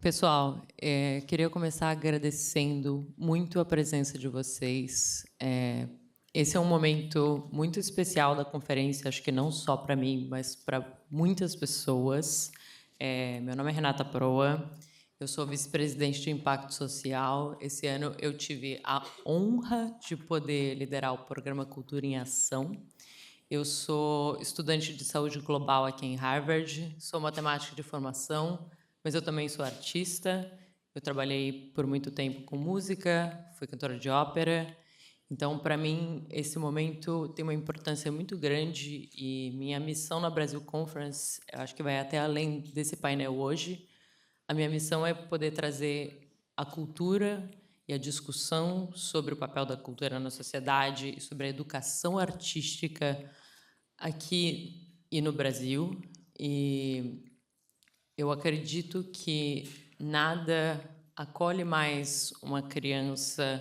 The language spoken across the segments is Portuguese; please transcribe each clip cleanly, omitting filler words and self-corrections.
Pessoal, queria começar agradecendo muito a presença de vocês. Esse é um momento muito especial da conferência, acho que não só para mim, mas para muitas pessoas. Meu nome é Renata Proa, eu sou vice-presidente de Impacto Social. Esse ano eu tive a honra de poder liderar o programa Cultura em Ação. Eu sou estudante de saúde global aqui em Harvard, sou matemática de formação, mas eu também sou artista. Eu trabalhei por muito tempo com música, fui cantora de ópera. Então, para mim, esse momento tem uma importância muito grande e minha missão na Brasil Conference, eu acho que vai até além desse painel hoje. A minha missão é poder trazer a cultura e a discussão sobre o papel da cultura na sociedade e sobre a educação artística aqui e no Brasil. E eu acredito que nada acolhe mais uma criança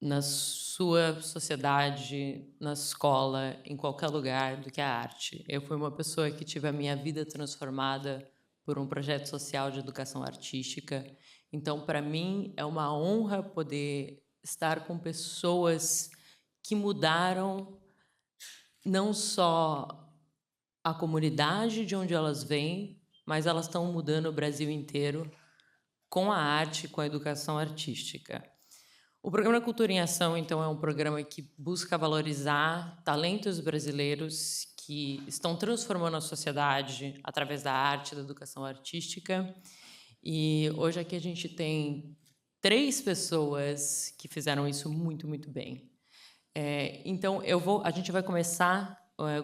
na sua sociedade, na escola, em qualquer lugar, do que a arte. Eu fui uma pessoa que tive a minha vida transformada por um projeto social de educação artística. Então, para mim, é uma honra poder estar com pessoas que mudaram não só a comunidade de onde elas vêm, mas elas estão mudando o Brasil inteiro com a arte, com a educação artística. O programa Cultura em Ação, então, é um programa que busca valorizar talentos brasileiros que estão transformando a sociedade através da arte e da educação artística. E hoje aqui a gente tem 3 pessoas que fizeram isso muito, muito bem. Então, a gente vai começar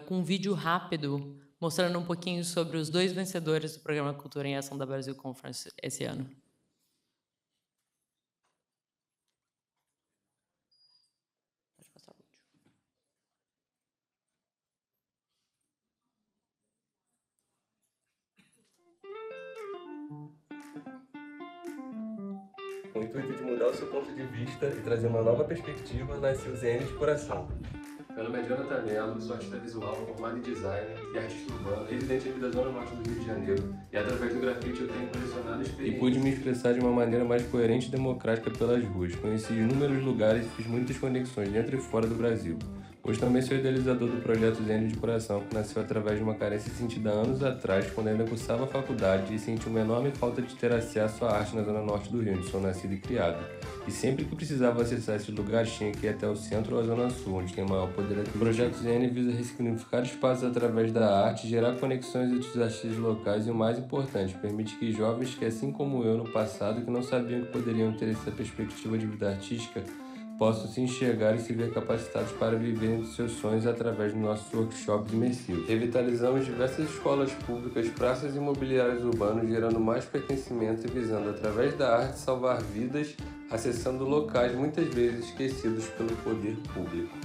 com um vídeo rápido mostrando um pouquinho sobre os 2 vencedores do programa Cultura em Ação da Brasil Conference esse ano. Pode passar o vídeo. Com o intuito de mudar o seu ponto de vista e trazer uma nova perspectiva, nasceu o ZN de Coração. Meu nome é Jonathan Mello, sou artista visual, formado em design e artista urbano, residente aqui da Zona Norte do Rio de Janeiro, e através do grafite eu tenho colecionado E experiências. pude me expressar de uma maneira mais coerente e democrática pelas ruas. Conheci inúmeros lugares e fiz muitas conexões dentro e fora do Brasil. Hoje também sou idealizador do projeto ZN de Coração, que nasceu através de uma carência sentida anos atrás, quando ainda cursava a faculdade e senti uma enorme falta de ter acesso à arte na Zona Norte do Rio, onde sou nascido e criado. E sempre que precisava acessar esses lugares, tinha que ir até o centro ou a Zona Sul, onde tem maior poder aquisitivo. O projeto ZN visa ressignificar espaços através da arte, gerar conexões entre os artistas locais e, o mais importante, permite que jovens que, assim como eu no passado, que não sabiam que poderiam ter essa perspectiva de vida artística, possam se enxergar e se ver capacitados para viverem dos seus sonhos através dos nossos workshops imersivos. Revitalizamos diversas escolas públicas, praças e imobiliários urbanos, gerando mais pertencimento e visando, através da arte, salvar vidas, acessando locais muitas vezes esquecidos pelo poder público.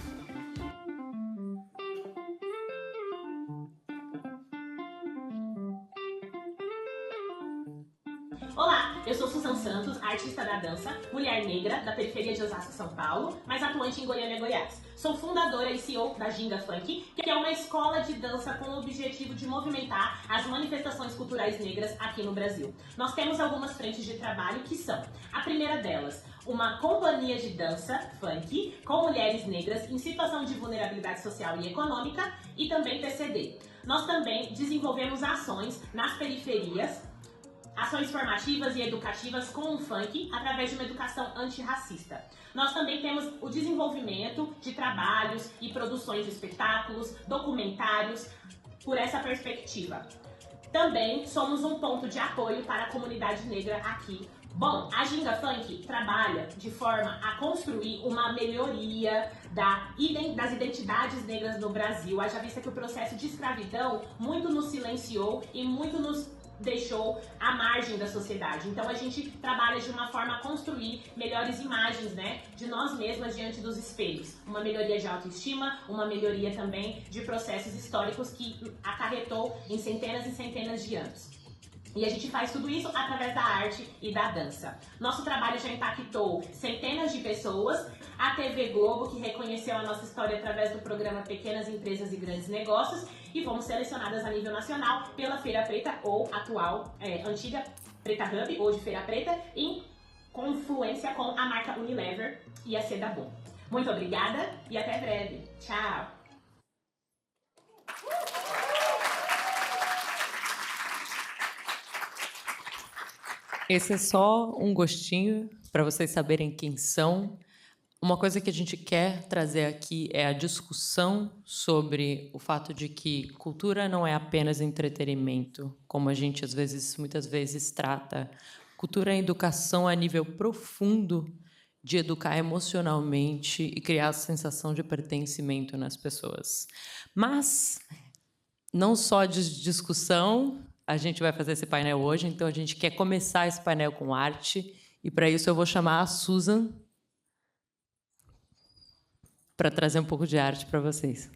Olá, eu sou Susan Santos, artista da dança, mulher negra da periferia de Osasco, São Paulo, mas atuante em Goiânia, Goiás. Sou fundadora e CEO da Ginga Funk, que é uma escola de dança com o objetivo de movimentar as manifestações culturais negras aqui no Brasil. Nós temos algumas frentes de trabalho que são: a primeira delas, uma companhia de dança funk com mulheres negras em situação de vulnerabilidade social e econômica, e também PCD. Nós também desenvolvemos ações nas periferias, ações formativas e educativas com o funk através de uma educação antirracista. Nós também temos o desenvolvimento de trabalhos e produções de espetáculos, documentários por essa perspectiva. Também somos um ponto de apoio para a comunidade negra aqui. Bom, a Ginga Funk trabalha de forma a construir uma melhoria das identidades negras no Brasil, haja vista que o processo de escravidão muito nos silenciou e muito nos deixou à margem da sociedade. Então a gente trabalha de uma forma a construir melhores imagens, de nós mesmas diante dos espelhos. Uma melhoria de autoestima, uma melhoria também de processos históricos que acarretou em centenas e centenas de anos. E a gente faz tudo isso através da arte e da dança. Nosso trabalho já impactou centenas de pessoas. A TV Globo, que reconheceu a nossa história através do programa Pequenas Empresas e Grandes Negócios, e fomos selecionadas a nível nacional pela Feira Preta, ou atual, antiga Preta Hub, ou de Feira Preta, em confluência com a marca Unilever e a Seda Boom. Muito obrigada e até breve. Tchau! Esse é só um gostinho para vocês saberem quem são. Uma coisa que a gente quer trazer aqui é a discussão sobre o fato de que cultura não é apenas entretenimento, como a gente muitas vezes trata. Cultura é educação a nível profundo de educar emocionalmente e criar a sensação de pertencimento nas pessoas. Mas não só de discussão, a gente vai fazer esse painel hoje, então a gente quer começar esse painel com arte, e para isso eu vou chamar a Susan para trazer um pouco de arte para vocês.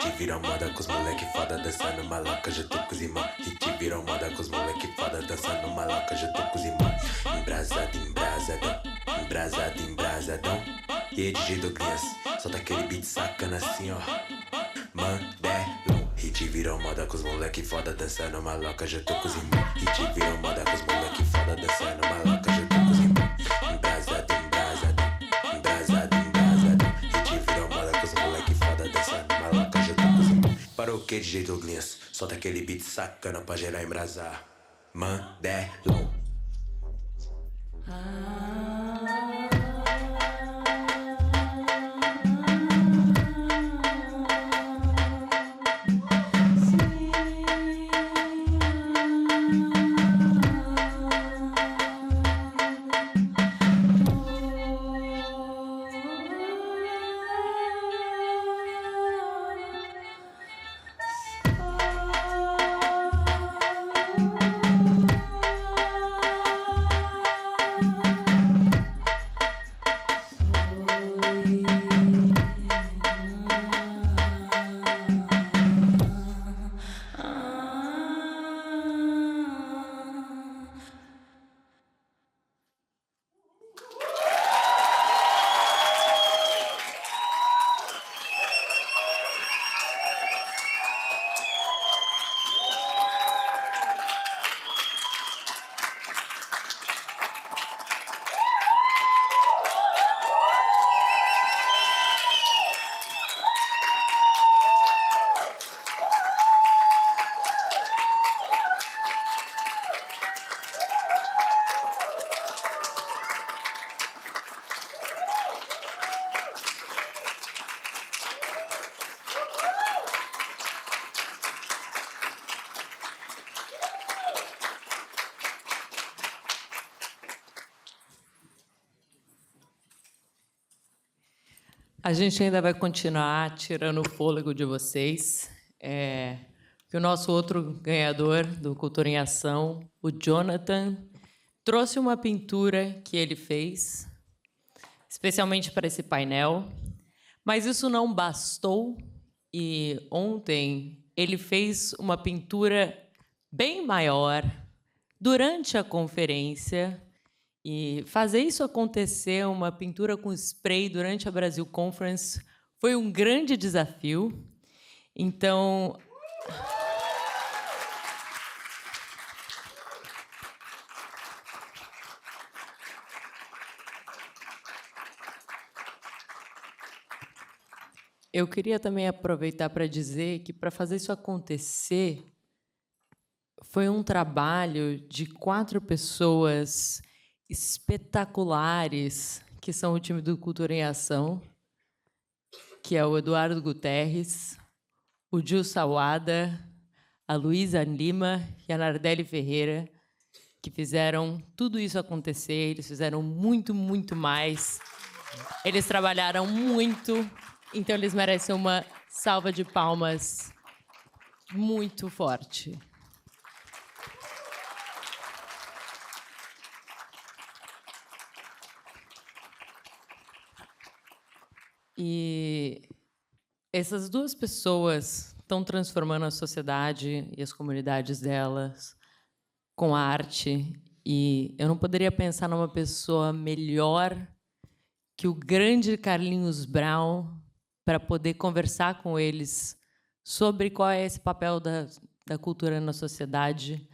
Hit virou moda com os moleque foda dançando maloca, já tô com os irmãos. Hit virou moda com os moleque foda dançando maloca, já tô com os irmãos. Embrasado, embrasadão, embrasado, embrasadão. E aí, DJ Douglas, solta aquele beat sacana assim, ó. Mandelo. Hit virou moda com os moleque foda dançando maloca, já tô com os irmãos. Hit virou moda com os moleque foda dançando maloca, já tô com os irmãos. Embrasado, embrasadão, embrasado, embrasadão. Hit virou moda com os moleque foda dançando maloca, já tô com os irmãos. Para o que, DJ Douglas? Solta aquele beat sacana pra gerar embrasar. Mandelo. A gente ainda vai continuar tirando o fôlego de vocês. Que o nosso outro ganhador do Cultura em Ação, o Jonathan, trouxe uma pintura que ele fez, especialmente para esse painel, mas isso não bastou, e ontem ele fez uma pintura bem maior durante a conferência. E fazer isso acontecer, uma pintura com spray durante a Brasil Conference, foi um grande desafio. Então, eu queria também aproveitar para dizer que, para fazer isso acontecer, foi um trabalho de 4 pessoas espetaculares, que são o time do Cultura em Ação, que é o Eduardo Guterres, o Gil Sawada, a Luísa Lima e a Nardelli Ferreira, que fizeram tudo isso acontecer. Eles fizeram muito, muito mais. Eles trabalharam muito, então eles merecem uma salva de palmas muito forte. E essas 2 pessoas estão transformando a sociedade e as comunidades delas com a arte. E eu não poderia pensar numa pessoa melhor que o grande Carlinhos Brown para poder conversar com eles sobre qual é esse papel da cultura na sociedade.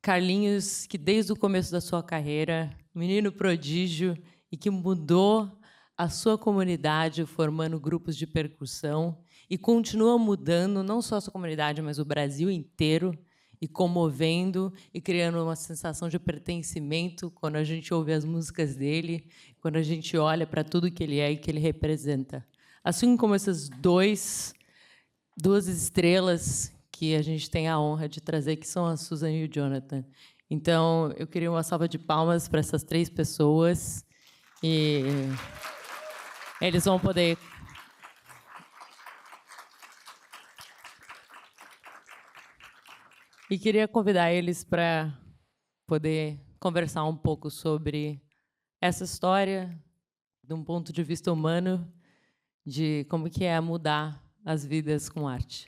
Carlinhos, que desde o começo da sua carreira, menino prodígio, e que mudou a sua comunidade, formando grupos de percussão, e continua mudando não só a sua comunidade, mas o Brasil inteiro, e comovendo e criando uma sensação de pertencimento quando a gente ouve as músicas dele, quando a gente olha para tudo que ele é e que ele representa. Assim como essas 2 estrelas que a gente tem a honra de trazer, que são a Susan e o Jonathan. Então, eu queria uma salva de palmas para essas 3 pessoas. E eles vão poder... E queria convidar eles para poder conversar um pouco sobre essa história, de um ponto de vista humano, de como que é mudar as vidas com arte.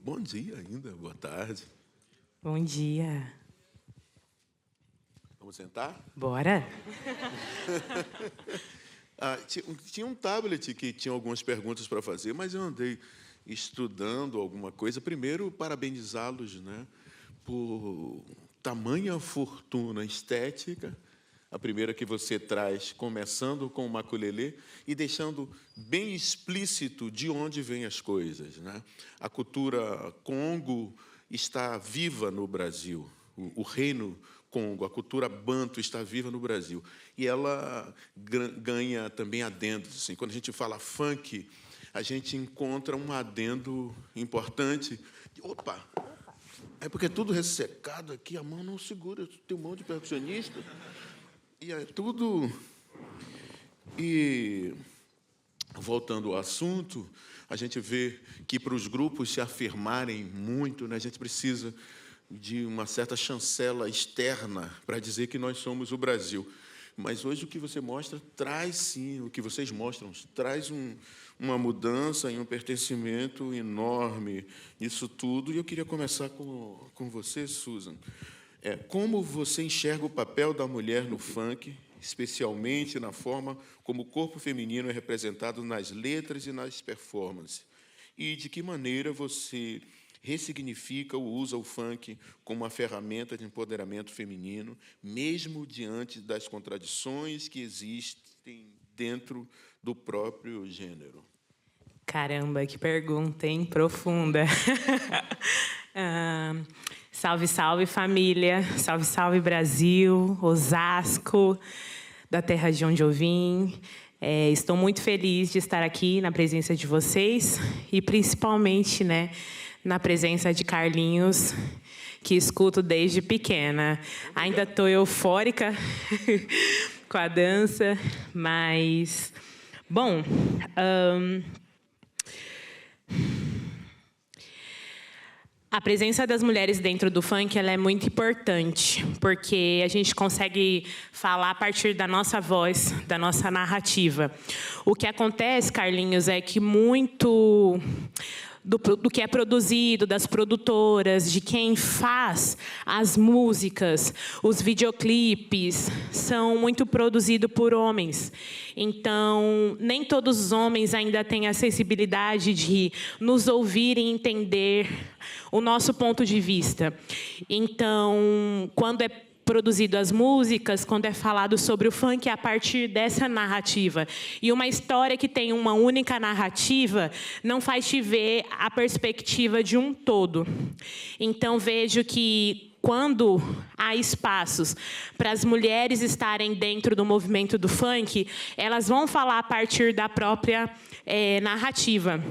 Bom dia ainda, boa tarde. Bom dia. Vamos sentar? Bora. Tinha um tablet que tinha algumas perguntas para fazer, mas eu andei estudando alguma coisa. Primeiro, parabenizá-los, né, por tamanha fortuna estética. A primeira que você traz, começando com o maculelê e deixando bem explícito de onde vêm as coisas, né? A cultura Congo está viva no Brasil. O reino Congo, a cultura banto está viva no Brasil. E ela ganha também adendos. Assim. Quando a gente fala funk, a gente encontra um adendo importante. Opa! É porque é tudo ressecado aqui, a mão não segura, tem um monte de percussionista. E é tudo... E, voltando ao assunto, a gente vê que, para os grupos se afirmarem muito, né, a gente precisa de uma certa chancela externa para dizer que nós somos o Brasil. Mas hoje o que você mostra traz, sim, o que vocês mostram, traz uma mudança e um pertencimento enorme nisso tudo. E eu queria começar com você, Susan. Como você enxerga o papel da mulher no funk, especialmente na forma como o corpo feminino é representado nas letras e nas performances? E de que maneira você ressignifica ou usa o funk como uma ferramenta de empoderamento feminino, mesmo diante das contradições que existem dentro do próprio gênero? Caramba, que pergunta, hein? Profunda. Salve, salve, família. Salve, salve, Brasil, Osasco, da terra de onde eu vim. Estou muito feliz de estar aqui na presença de vocês e, principalmente, né, na presença de Carlinhos, que escuto desde pequena. Ainda estou eufórica com a dança, mas... Bom... A presença das mulheres dentro do funk ela é muito importante, porque a gente consegue falar a partir da nossa voz, da nossa narrativa. O que acontece, Carlinhos, é que muito do que é produzido, das produtoras, de quem faz as músicas, os videoclipes, são muito produzidos por homens. Então, nem todos os homens ainda têm a sensibilidade de nos ouvir e entender o nosso ponto de vista. Então, quando é produzido as músicas, quando é falado sobre o funk, é a partir dessa narrativa. E uma história que tem uma única narrativa não faz te ver a perspectiva de um todo. Então, vejo que quando há espaços para as mulheres estarem dentro do movimento do funk, elas vão falar a partir da própria narrativa.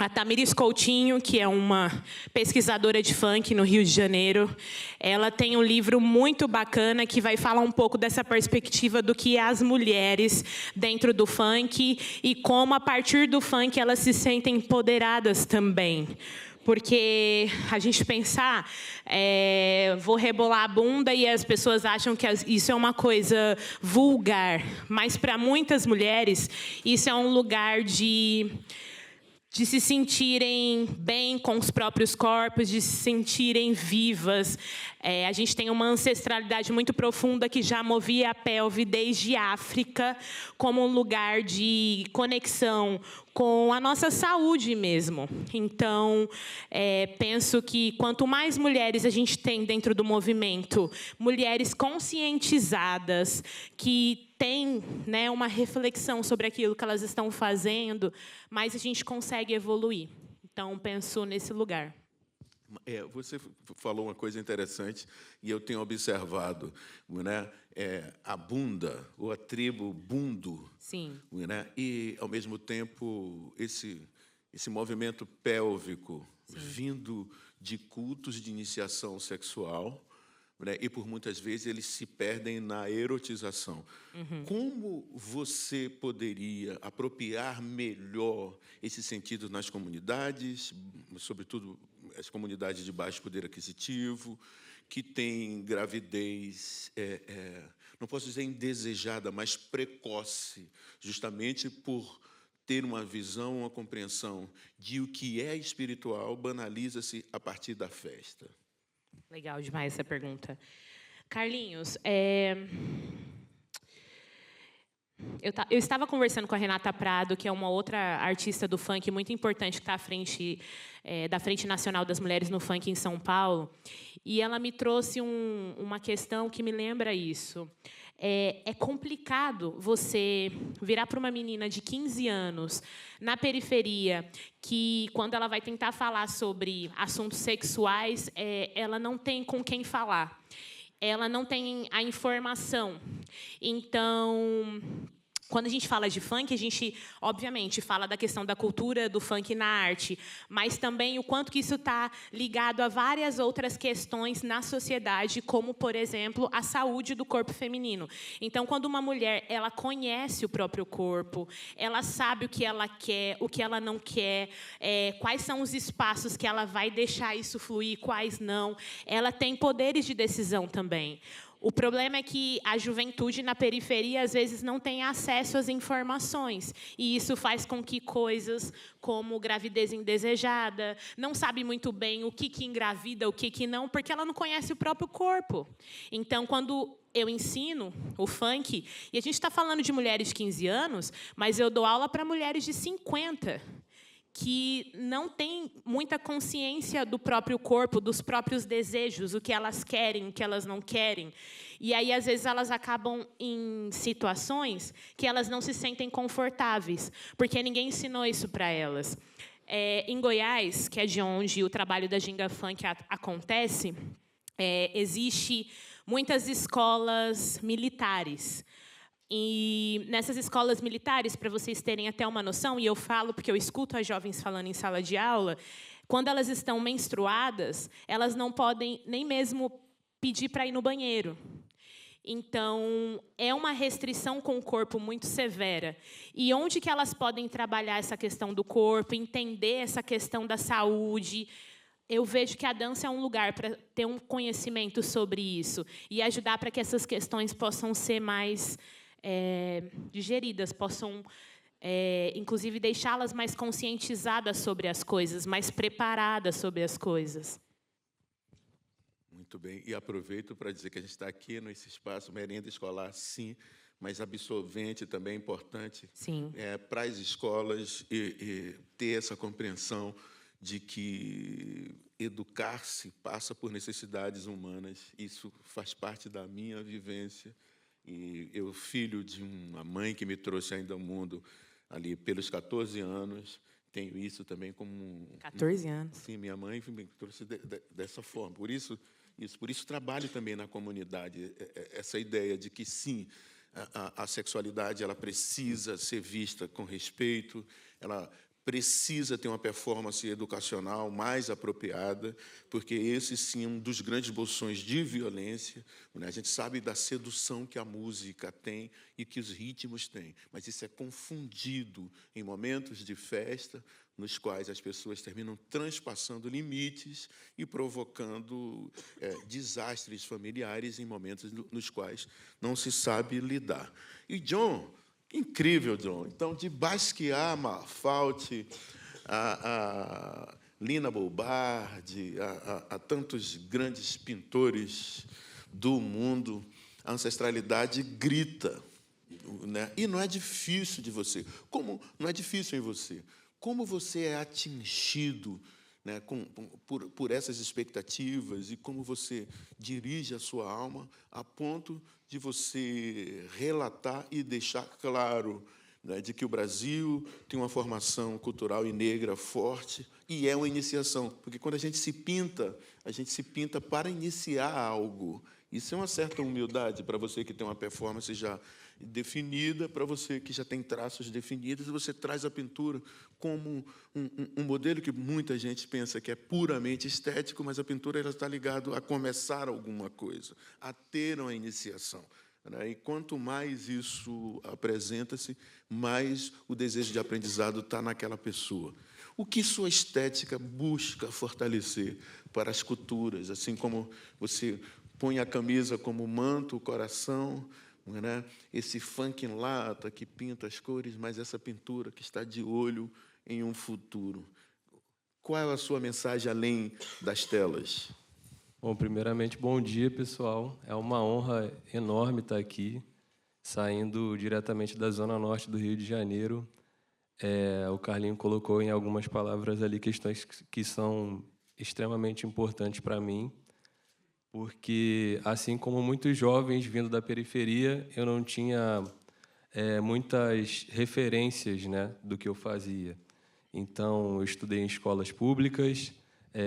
A Tamires Coutinho, que é uma pesquisadora de funk no Rio de Janeiro, ela tem um livro muito bacana que vai falar um pouco dessa perspectiva do que é as mulheres dentro do funk e como, a partir do funk, elas se sentem empoderadas também. Porque a gente pensar, vou rebolar a bunda e as pessoas acham que isso é uma coisa vulgar. Mas, para muitas mulheres, isso é um lugar de se sentirem bem com os próprios corpos, de se sentirem vivas. A gente tem uma ancestralidade muito profunda que já movia a pelve desde a África como um lugar de conexão com a nossa saúde mesmo. Então, penso que quanto mais mulheres a gente tem dentro do movimento, mulheres conscientizadas, que têm, né, uma reflexão sobre aquilo que elas estão fazendo, mais a gente consegue evoluir. Então, penso nesse lugar. Você falou uma coisa interessante e eu tenho observado, né? A bunda, ou a tribo bundo. Sim. Né? E, ao mesmo tempo, esse movimento pélvico, sim, vindo de cultos de iniciação sexual, né? E, por muitas vezes, eles se perdem na erotização. Como você poderia apropriar melhor esse sentido nas comunidades, sobretudo as comunidades de baixo poder aquisitivo, que têm gravidez, não posso dizer indesejada, mas precoce, justamente por ter uma visão, uma compreensão de o que é espiritual, banaliza-se a partir da festa? Legal demais essa pergunta. Carlinhos, eu estava conversando com a Renata Prado, que é uma outra artista do funk muito importante, que está à frente da Frente Nacional das Mulheres no Funk em São Paulo, e ela me trouxe uma questão que me lembra isso. É complicado você virar para uma menina de 15 anos, na periferia, que, quando ela vai tentar falar sobre assuntos sexuais, ela não tem com quem falar. Ela não tem a informação. Então, quando a gente fala de funk, a gente, obviamente, fala da questão da cultura do funk na arte, mas também o quanto que isso está ligado a várias outras questões na sociedade, como, por exemplo, a saúde do corpo feminino. Então, quando uma mulher ela conhece o próprio corpo, ela sabe o que ela quer, o que ela não quer, quais são os espaços que ela vai deixar isso fluir, quais não, ela tem poderes de decisão também. O problema é que a juventude na periferia, às vezes, não tem acesso às informações. E isso faz com que coisas como gravidez indesejada, não sabe muito bem o que engravida, o que não, porque ela não conhece o próprio corpo. Então, quando eu ensino o funk, e a gente está falando de mulheres de 15 anos, mas eu dou aula para mulheres de 50, que não têm muita consciência do próprio corpo, dos próprios desejos, o que elas querem, o que elas não querem. E aí, às vezes, elas acabam em situações que elas não se sentem confortáveis, porque ninguém ensinou isso para elas. Em Goiás, que é de onde o trabalho da Ginga Funk acontece, existe muitas escolas militares. E nessas escolas militares, para vocês terem até uma noção, e eu falo porque eu escuto as jovens falando em sala de aula, quando elas estão menstruadas, elas não podem nem mesmo pedir para ir no banheiro. Então, é uma restrição com o corpo muito severa. E onde que elas podem trabalhar essa questão do corpo, entender essa questão da saúde? Eu vejo que a dança é um lugar para ter um conhecimento sobre isso e ajudar para que essas questões possam ser mais digeridas, possam, inclusive, deixá-las mais conscientizadas sobre as coisas, mais preparadas sobre as coisas. Muito bem. E aproveito para dizer que a gente está aqui nesse espaço, merenda escolar, sim, mas absorvente também é importante. Sim. Para as escolas e ter essa compreensão de que educar-se passa por necessidades humanas. Isso faz parte da minha vivência. E eu, filho de uma mãe que me trouxe ainda ao mundo ali pelos 14 anos, tenho isso também como... 14 anos. Sim, minha mãe me trouxe dessa forma. Por isso trabalho também na comunidade, essa ideia de que, sim, a sexualidade ela precisa ser vista com respeito, ela precisa ter uma performance educacional mais apropriada, porque esse, sim, é um dos grandes bolsões de violência. Né? A gente sabe da sedução que a música tem e que os ritmos têm, mas isso é confundido em momentos de festa, nos quais as pessoas terminam transpassando limites e provocando desastres familiares em momentos nos quais não se sabe lidar. E John... Incrível, John. Então, de Basquiat, Malfatti, a Lina Bobardi, a tantos grandes pintores do mundo, a ancestralidade grita. Né? E não é difícil de você. Como não é difícil em você? Como você é atingido, né, por essas expectativas e como você dirige a sua alma a ponto de você relatar e deixar claro, né, de que o Brasil tem uma formação cultural e negra forte e é uma iniciação. Porque quando a gente se pinta para iniciar algo Isso é uma certa humildade para você que tem uma performance já definida, para você que já tem traços definidos, e você traz a pintura como um modelo que muita gente pensa que é puramente estético, mas a pintura ela está ligada a começar alguma coisa, a ter uma iniciação. E quanto mais isso apresenta-se, mais o desejo de aprendizado está naquela pessoa. O que sua estética busca fortalecer para as culturas, assim como você põe a camisa como manto, o coração, né? Esse funk em lata que pinta as cores, mas essa pintura que está de olho em um futuro. Qual é a sua mensagem além das telas? Bom, primeiramente, bom dia, pessoal. É uma honra enorme estar aqui, saindo diretamente da Zona Norte do Rio de Janeiro. O Carlinho colocou em algumas palavras ali questões que são extremamente importantes para mim, porque, assim como muitos jovens vindo da periferia, eu não tinha muitas referências, né, do que eu fazia. Então, eu estudei em escolas públicas.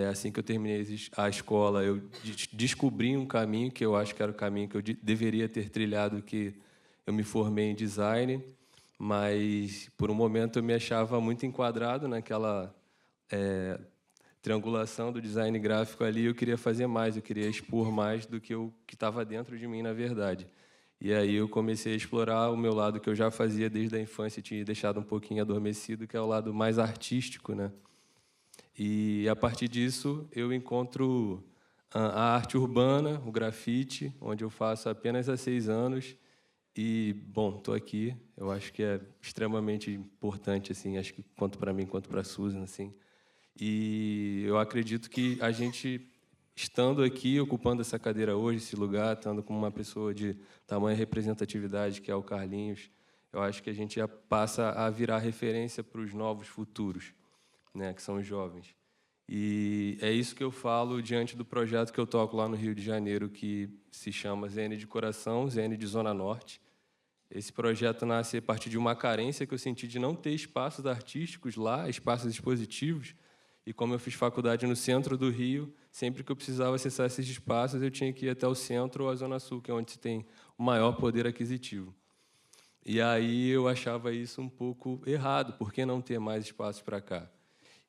Assim que eu terminei a escola, eu descobri um caminho que eu acho que era o caminho que eu deveria ter trilhado, que eu me formei em design, mas, por um momento, eu me achava muito enquadrado naquela triangulação do design gráfico ali. Eu queria fazer mais, eu queria expor mais do que o que estava dentro de mim, na verdade. E aí eu comecei a explorar o meu lado que eu já fazia desde a infância e tinha deixado um pouquinho adormecido, que é o lado mais artístico, né? E, a partir disso, eu encontro a arte urbana, o grafite, onde eu faço apenas há 6 anos. E, bom, estou aqui. Eu acho que é extremamente importante, assim, acho que quanto para mim, quanto para a Susan, assim. E eu acredito que a gente, estando aqui, ocupando essa cadeira hoje, esse lugar, estando com uma pessoa de tamanha representatividade, que é o Carlinhos, eu acho que a gente já passa a virar referência para os novos futuros, né, que são os jovens. E é isso que eu falo diante do projeto que eu toco lá no Rio de Janeiro, que se chama ZN de Coração, ZN de Zona Norte. Esse projeto nasce a partir de uma carência que eu senti de não ter espaços artísticos lá, espaços expositivos. E como eu fiz faculdade no centro do Rio, sempre que eu precisava acessar esses espaços, eu tinha que ir até o centro ou a Zona Sul, que é onde se tem o maior poder aquisitivo. E aí eu achava isso um pouco errado, por que não ter mais espaços para cá?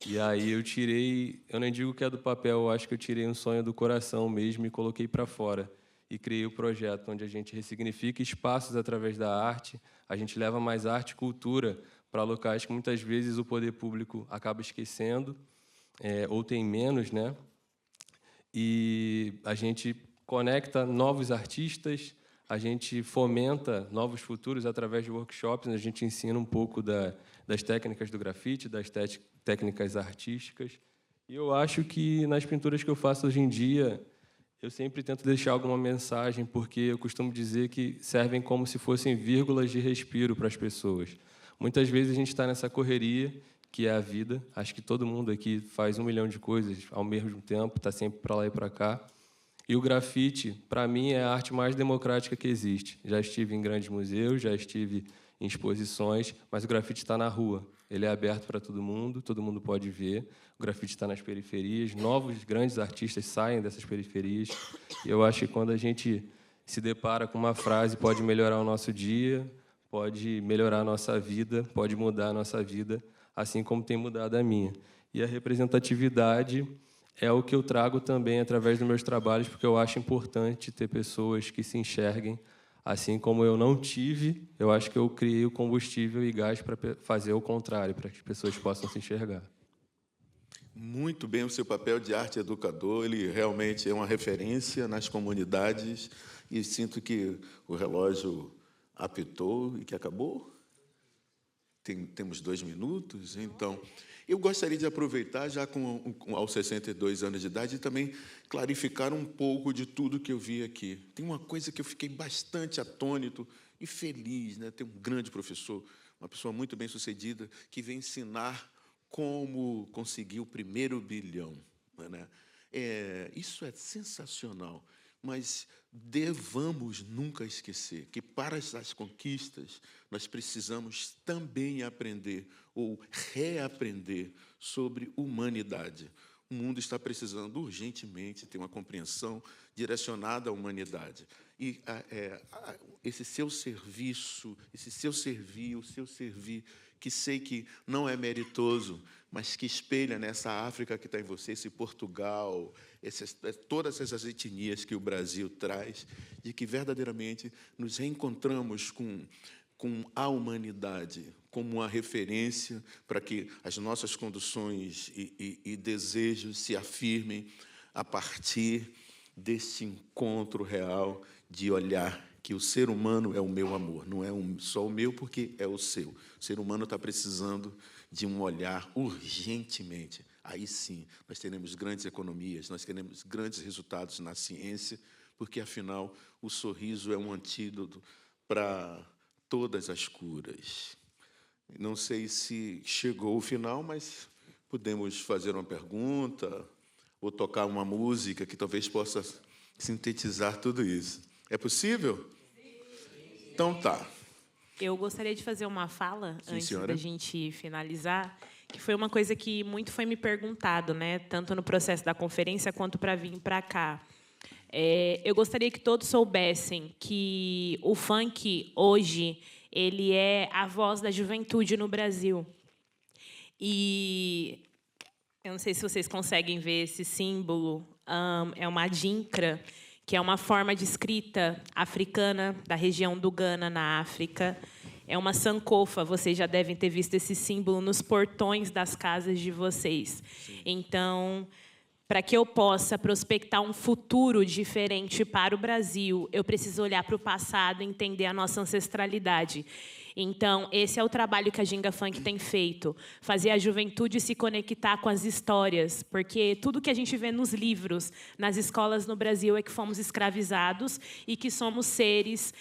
E aí eu nem digo que é do papel, eu acho que eu tirei um sonho do coração mesmo e coloquei para fora. E criei o projeto onde a gente ressignifica espaços através da arte, a gente leva mais arte e cultura para locais que muitas vezes o poder público acaba esquecendo, ou tem menos, né? E a gente conecta novos artistas, a gente fomenta novos futuros através de workshops, a gente ensina um pouco das técnicas do grafite, das técnicas artísticas. E eu acho que nas pinturas que eu faço hoje em dia, eu sempre tento deixar alguma mensagem, porque eu costumo dizer que servem como se fossem vírgulas de respiro para as pessoas. Muitas vezes a gente está nessa correria, que é a vida. Acho que todo mundo aqui faz 1 milhão de coisas ao mesmo tempo, está sempre para lá e para cá. E o grafite, para mim, é a arte mais democrática que existe. Já estive em grandes museus, já estive em exposições, mas o grafite está na rua. Ele é aberto para todo mundo pode ver. O grafite está nas periferias, novos grandes artistas saem dessas periferias. E eu acho que quando a gente se depara com uma frase, pode melhorar o nosso dia, pode melhorar a nossa vida, pode mudar a nossa vida, assim como tem mudado a minha. E a representatividade é o que eu trago também através dos meus trabalhos, porque eu acho importante ter pessoas que se enxerguem, assim como eu não tive, eu acho que eu criei o combustível e gás para fazer o contrário, para que as pessoas possam se enxergar. Muito bem o seu papel de arte educador, ele realmente é uma referência nas comunidades, e sinto que o relógio apitou e que acabou. Temos 2 minutos, então eu gostaria de aproveitar, já aos 62 anos de idade, e também clarificar um pouco de tudo que eu vi aqui. Tem uma coisa que eu fiquei bastante atônito e feliz, né? Tem um grande professor, uma pessoa muito bem-sucedida, que vem ensinar como conseguir o primeiro bilhão, né? Isso é sensacional, mas devamos nunca esquecer que, para essas conquistas, nós precisamos também aprender ou reaprender sobre humanidade. o mundo está precisando urgentemente ter uma compreensão direcionada à humanidade. E esse seu serviço, esse seu servir, o seu servir, que sei que não é meritoso, mas que espelha nessa África que está em você, esse Portugal, todas essas etnias que o Brasil traz, de que verdadeiramente nos reencontramos com a humanidade como uma referência para que as nossas condições e desejos se afirmem a partir desse encontro real de olhar que o ser humano é o meu amor, não é só o meu, porque é o seu. O ser humano está precisando de um olhar urgentemente. Aí sim, nós teremos grandes economias, nós teremos grandes resultados na ciência, porque, afinal, o sorriso é um antídoto para todas as curas. Não sei se chegou o final, mas podemos fazer uma pergunta ou tocar uma música que talvez possa sintetizar tudo isso. É possível? Então tá. Eu gostaria de fazer uma fala antes senhora. da gente finalizar, que foi uma coisa que muito foi me perguntado, né, tanto no processo da conferência quanto para vir para cá. Eu gostaria que todos soubessem que o funk, hoje, ele é a voz da juventude no Brasil. E eu não sei se vocês conseguem ver esse símbolo, é uma adinkra, que é uma forma de escrita africana da região do Ghana, na África. É uma sankofa, vocês já devem ter visto esse símbolo nos portões das casas de vocês. Sim. Então, para que eu possa prospectar um futuro diferente para o Brasil, eu preciso olhar para o passado e entender a nossa ancestralidade. Então, esse é o trabalho que a Ginga Funk tem feito, fazer a juventude se conectar com as histórias, porque tudo que a gente vê nos livros, nas escolas no Brasil, é que fomos escravizados e que somos seres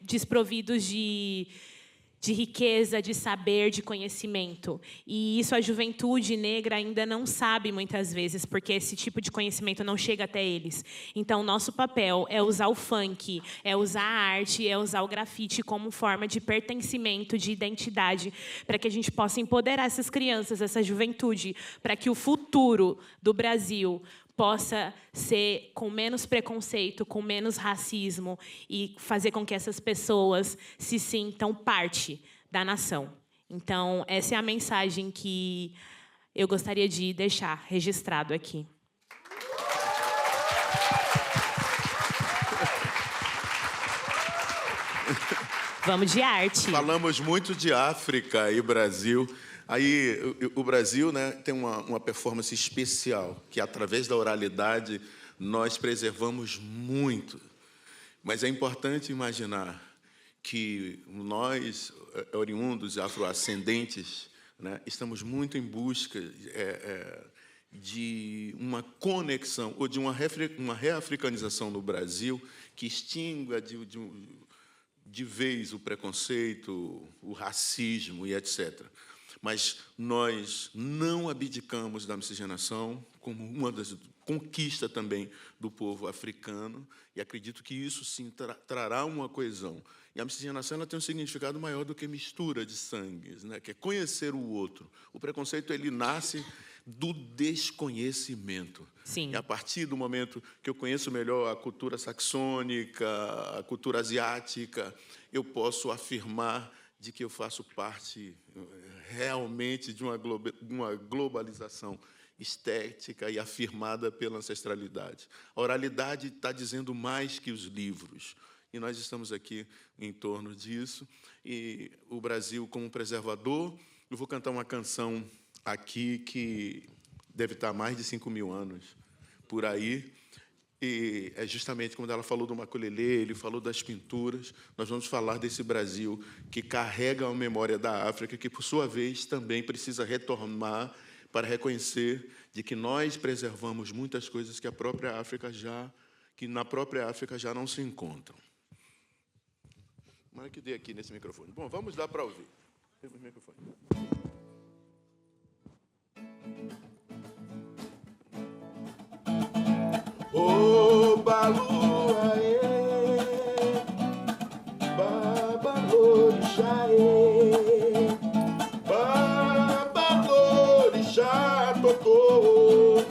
desprovidos de riqueza, de saber, de conhecimento. E isso a juventude negra ainda não sabe, muitas vezes, porque esse tipo de conhecimento não chega até eles. Então, nosso papel é usar o funk, é usar a arte, é usar o grafite como forma de pertencimento, de identidade, para que a gente possa empoderar essas crianças, essa juventude, para que o futuro do Brasil possa ser com menos preconceito, com menos racismo e fazer com que essas pessoas se sintam parte da nação. Então, essa é a mensagem que eu gostaria de deixar registrado aqui. Vamos de arte. Falamos muito de África e Brasil. Aí, o Brasil, né, tem uma performance especial, que, através da oralidade, nós preservamos muito. Mas é importante imaginar que nós, oriundos afroascendentes, né, estamos muito em busca de uma conexão, ou de uma reafricanização no Brasil que extingua de vez o preconceito, o racismo e etc. Mas nós não abdicamos da miscigenação como uma das conquistas também do povo africano, e acredito que isso, sim, trará uma coesão. E a miscigenação ela tem um significado maior do que mistura de sangues, né? Que é conhecer o outro. O preconceito ele nasce do desconhecimento. Sim. E a partir do momento que eu conheço melhor a cultura saxônica, a cultura asiática, eu posso afirmar de que eu faço parte realmente de uma globalização estética e afirmada pela ancestralidade. A oralidade está dizendo mais que os livros, e nós estamos aqui em torno disso. E o Brasil como preservador, eu vou cantar uma canção aqui que deve estar há mais de 5.000 anos, por aí, e é justamente quando ela falou do maculelê, ele falou das pinturas, nós vamos falar desse Brasil que carrega a memória da África, que, por sua vez, também precisa retornar para reconhecer de que nós preservamos muitas coisas que na própria África já não se encontram. Mas que dê aqui nesse microfone. Bom, vamos dar para ouvir. Tem o microfone. O balua baba lorixá baba lorixá totô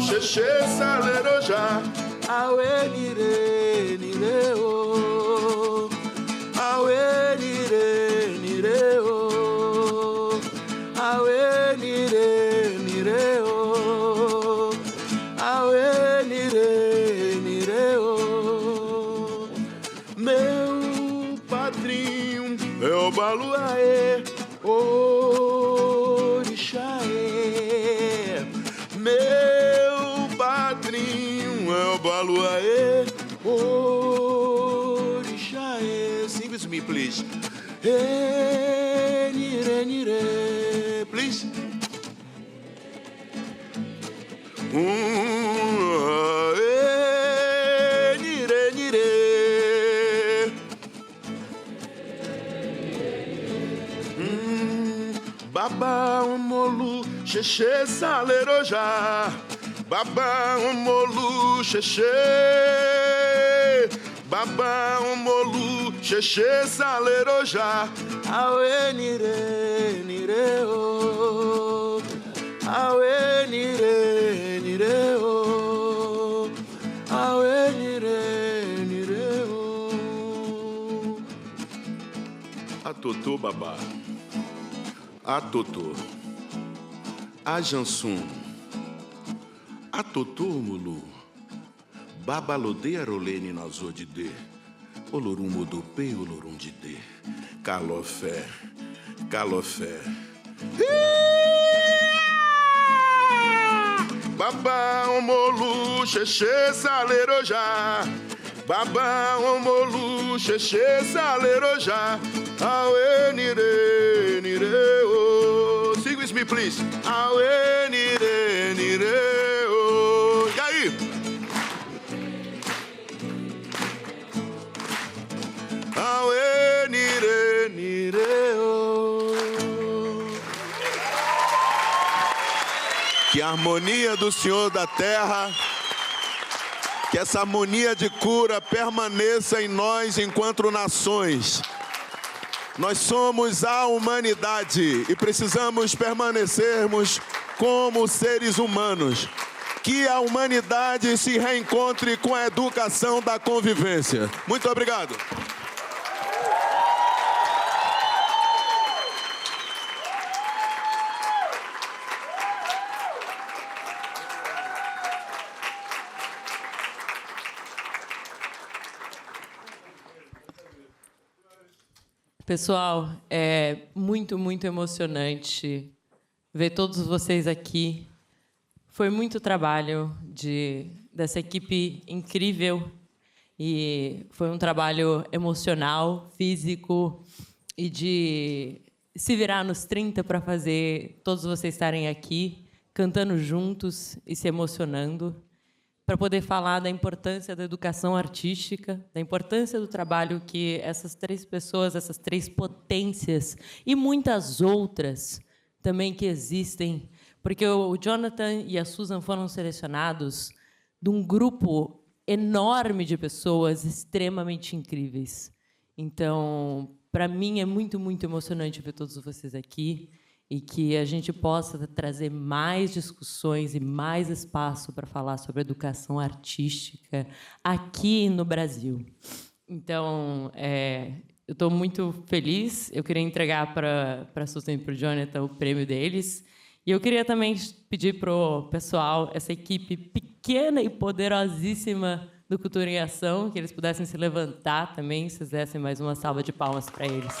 xexê, salerojá. Aue, nire, nire, oh. Aue, nire, nire, oh. Aue, nire, nire, oh. Aue, nire, nire, oh. Meu padrinho é o Baluaê, orixaê. Meu padrinho é o Baluaê, orixaê. Sing with me, please. Nire, nire, please. Nire, nire. Baba, molu, xexê, salerojá. Baba, molu, xexê. Baba, molu, xexê, salerojá. Aue, nire, nire, oh. Aue, nire, nire, oh. Aue, nire, nire, oh. A Totô, babá. A Totô. A Jansum. A Totô, mulu. Babalode arolene nazô de dê. Olorum modopê, olorum de dê. Calofé. Calofé. Babá, omolu, xexê, salerojá. Babá, omolu, xexê, salerojá. Aue, nire, nire, oh. Sing with me, please. Aue, nire, nire, oh. E aí? Aue, nire, nire, oh. Que a harmonia do Senhor da terra, que essa harmonia de cura permaneça em nós enquanto nações. Nós somos a humanidade e precisamos permanecermos como seres humanos. Que a humanidade se reencontre com a educação da convivência. Muito obrigado. Pessoal, é muito, muito emocionante ver todos vocês aqui. Foi muito trabalho dessa equipe incrível e foi um trabalho emocional, físico e de se virar nos 30 para fazer todos vocês estarem aqui, cantando juntos e se emocionando, para poder falar da importância da educação artística, da importância do trabalho que essas 3 pessoas, essas 3 potências e muitas outras também que existem, porque o Jonathan e a Susan foram selecionados de um grupo enorme de pessoas extremamente incríveis. Então, para mim, é muito, muito emocionante ver todos vocês aqui e que a gente possa trazer mais discussões e mais espaço para falar sobre educação artística aqui no Brasil. Então, eu estou muito feliz. Eu queria entregar para a Susan e para o Jonathan o prêmio deles. E eu queria também pedir para o pessoal, essa equipe pequena e poderosíssima do Cultura em Ação, que eles pudessem se levantar também, se fizessem mais uma salva de palmas para eles.